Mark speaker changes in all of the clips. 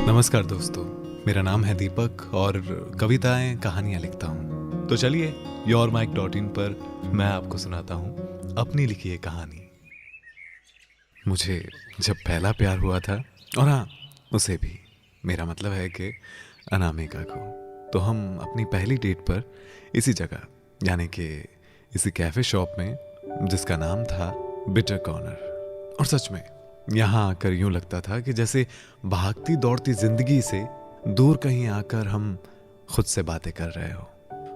Speaker 1: नमस्कार दोस्तों, मेरा नाम है दीपक और कविताएं कहानियां लिखता हूं। तो चलिए yourmic.in पर मैं आपको सुनाता हूं अपनी लिखी एक कहानी। मुझे जब पहला प्यार हुआ था, और हाँ, उसे भी, मेरा मतलब है कि अनामिका को, तो हम अपनी पहली डेट पर इसी जगह, यानी कि इसी कैफे शॉप में, जिसका नाम था बिटर कॉर्नर। और सच में यहाँ आकर यूं लगता था कि जैसे भागती दौड़ती जिंदगी से दूर कहीं आकर हम खुद से बातें कर रहे हो।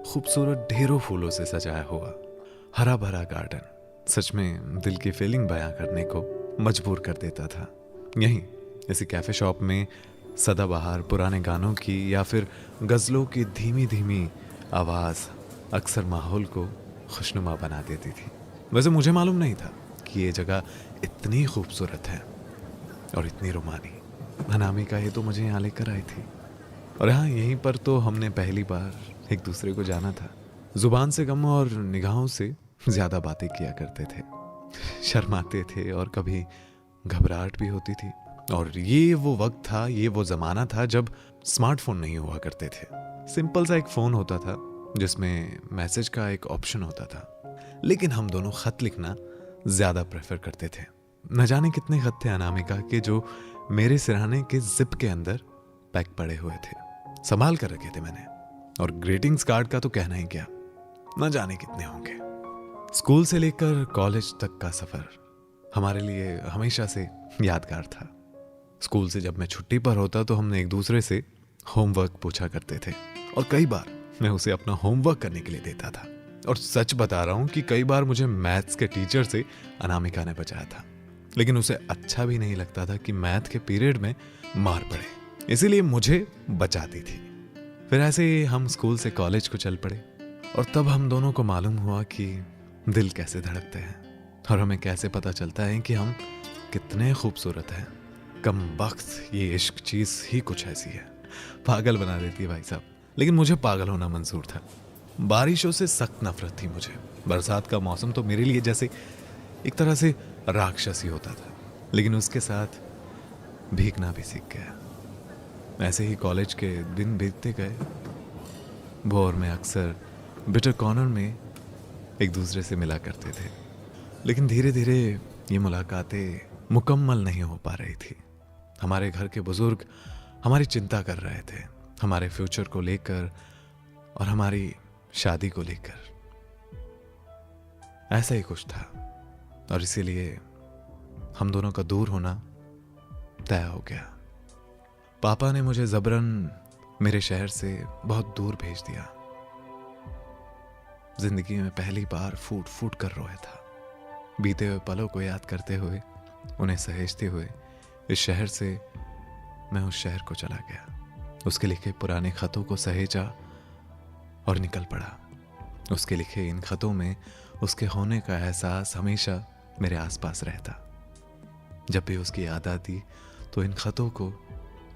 Speaker 1: खूबसूरत ढेरों फूलों से सजाया हुआ हरा भरा गार्डन सच में दिल की फीलिंग बयां करने को मजबूर कर देता था। यहीं इसी कैफे शॉप में सदाबहार पुराने गानों की या फिर गजलों की धीमी धीमी आवाज अक्सर माहौल को खुशनुमा बना देती थी। वैसे मुझे मालूम नहीं था कि ये जगह इतनी खूबसूरत है और इतनी रोमानी। अनामिका ही तो मुझे यहाँ लेकर आई थी। और हाँ, यहीं पर तो हमने पहली बार एक दूसरे को जाना था। जुबान से कम और निगाहों से ज्यादा बातें किया करते थे, शर्माते थे और कभी घबराहट भी होती थी। और ये वो वक्त था, ये वो जमाना था जब स्मार्टफोन नहीं हुआ करते थे। सिंपल सा एक फोन होता था जिसमें मैसेज का एक ऑप्शन होता था, लेकिन हम दोनों खत लिखना ज्यादा प्रेफर करते थे। न जाने कितने खत थे अनामिका के जो मेरे सिरहाने के जिप के अंदर पैक पड़े हुए थे, संभाल कर रखे थे मैंने। और ग्रीटिंग्स कार्ड का तो कहना ही क्या, न जाने कितने होंगे। स्कूल से लेकर कॉलेज तक का सफर हमारे लिए हमेशा से यादगार था। स्कूल से जब मैं छुट्टी पर होता तो हमने एक दूसरे से होमवर्क पूछा करते थे, और कई बार मैं उसे अपना होमवर्क करने के लिए देता था। और सच बता रहा हूं कि कई बार मुझे मैथ्स के टीचर से अनामिका ने बचाया था, लेकिन उसे अच्छा भी नहीं लगता था कि मैथ के पीरियड में मार पड़े, इसीलिए मुझे बचाती थी। फिर ऐसे ही हम स्कूल से कॉलेज को चल पड़े, और तब हम दोनों को मालूम हुआ कि दिल कैसे धड़कते हैं और हमें कैसे पता चलता है कि हम कितने खूबसूरत हैं। कम वक्त ये इश्क चीज ही कुछ ऐसी है, पागल बना देती है भाई साहब। लेकिन मुझे पागल होना मंजूर था। बारिशों से सख्त नफरत थी मुझे। बरसात का मौसम तो मेरे लिए जैसे एक तरह से राक्षसी होता था, लेकिन उसके साथ भीगना भी सीख गया। ऐसे ही कॉलेज के दिन बीतते गए। भोर में अक्सर बिटर कॉर्नर में एक दूसरे से मिला करते थे, लेकिन धीरे धीरे ये मुलाकातें मुकम्मल नहीं हो पा रही थी। हमारे घर के बुजुर्ग हमारी चिंता कर रहे थे, हमारे फ्यूचर को लेकर और हमारी शादी को लेकर। ऐसा ही कुछ था, और इसीलिए हम दोनों का दूर होना तय हो गया। पापा ने मुझे जबरन मेरे शहर से बहुत दूर भेज दिया। जिंदगी में पहली बार फूट फूट कर रोया था। बीते हुए पलों को याद करते हुए, उन्हें सहेजते हुए, इस शहर से मैं उस शहर को चला गया। उसके लिखे पुराने खतों को सहेजा और निकल पड़ा। उसके लिखे इन खतों में उसके होने का एहसास हमेशा मेरे आसपास रहता। जब भी उसकी याद आती तो इन खतों को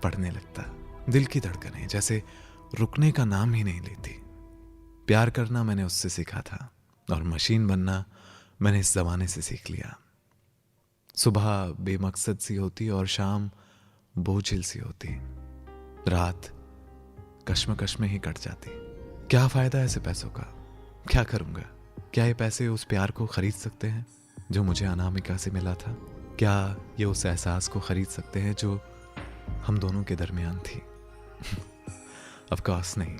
Speaker 1: पढ़ने लगता। दिल की धड़कनें जैसे रुकने का नाम ही नहीं लेती। प्यार करना मैंने उससे सीखा था, और मशीन बनना मैंने इस जमाने से सीख लिया। सुबह बेमकसद सी होती और शाम बोझिल सी होती। रात कश्मकश में ही कट जाती। क्या फायदा ऐसे पैसों का? क्या करूंगा? क्या ये पैसे उस प्यार को खरीद सकते हैं जो मुझे अनामिका से मिला था? क्या ये उस एहसास को खरीद सकते हैं जो हम दोनों के दरमियान थी? ऑफ कोर्स नहीं।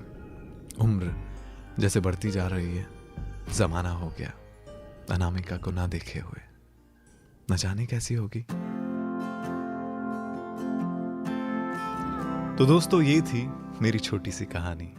Speaker 1: उम्र जैसे बढ़ती जा रही है, जमाना हो गया अनामिका को ना देखे हुए। न जाने कैसी होगी। तो दोस्तों, ये थी मेरी छोटी सी कहानी।